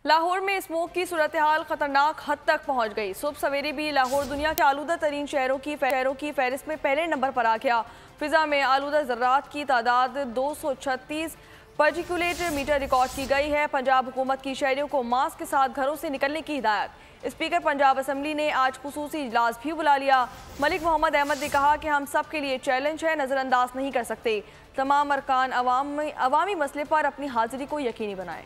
लाहौर में स्मोक की सूरत हाल खतरनाक हद तक पहुंच गई। सुबह सवेरे भी लाहौर दुनिया के आलूदा तरीन शहरों की फहरिस्त में पहले नंबर पर आ गया। फिजा में आलूदा ज़र्रात की तादाद 236 पर्टिकुलेट मीटर रिकॉर्ड की गई है। पंजाब हुकूमत की शहरियों को मास्क के साथ घरों से निकलने की हिदायत। स्पीकर पंजाब असम्बली ने आज खुसूसी इजलास भी बुला लिया। मलिक मोहम्मद अहमद ने कहा कि हम सब के लिए चैलेंज है, नज़रअंदाज नहीं कर सकते। तमाम अरकान अवामी मसले पर अपनी हाजिरी को यकीनी बनाएं।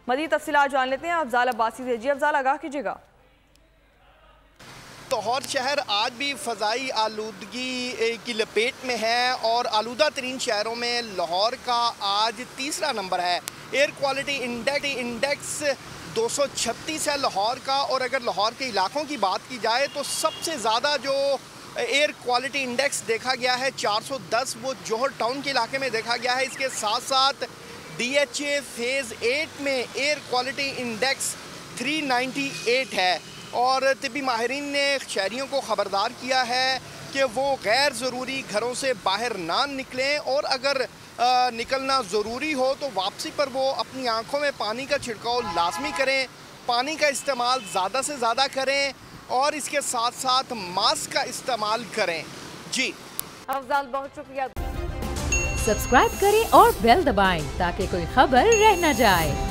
मज़ीद तफसीलात जान लेते हैं अफजाल अब्बासी से। जी अफजाल, आगाह कीजिएगा। लाहौर शहर आज भी फ़ज़ाई आलूदगी की लपेट में है और आलूदा तरीन शहरों में लाहौर का आज तीसरा नंबर है। एयर क्वालिटी इंडेक्स 236 है लाहौर का। और अगर लाहौर के इलाकों की बात की जाए तो सबसे ज़्यादा जो एयर क्वालिटी इंडेक्स देखा गया है 410, वो जौहर टाउन के इलाके में देखा गया है। इसके साथ साथ DHA फेज़ 8 में एयर क्वालिटी इंडेक्स 398 है। और तिब्बी माहिरीन ने शहरियों को ख़बरदार किया है कि वो गैर ज़रूरी घरों से बाहर ना निकलें और अगर निकलना ज़रूरी हो तो वापसी पर वो अपनी आँखों में पानी का छिड़काव लाजमी करें, पानी का इस्तेमाल ज़्यादा से ज़्यादा करें और इसके साथ साथ मास्क का इस्तेमाल करें। जी अफजाल, बहुत शुक्रिया। सब्सक्राइब करें और बेल दबाएं ताकि कोई खबर रह न जाए।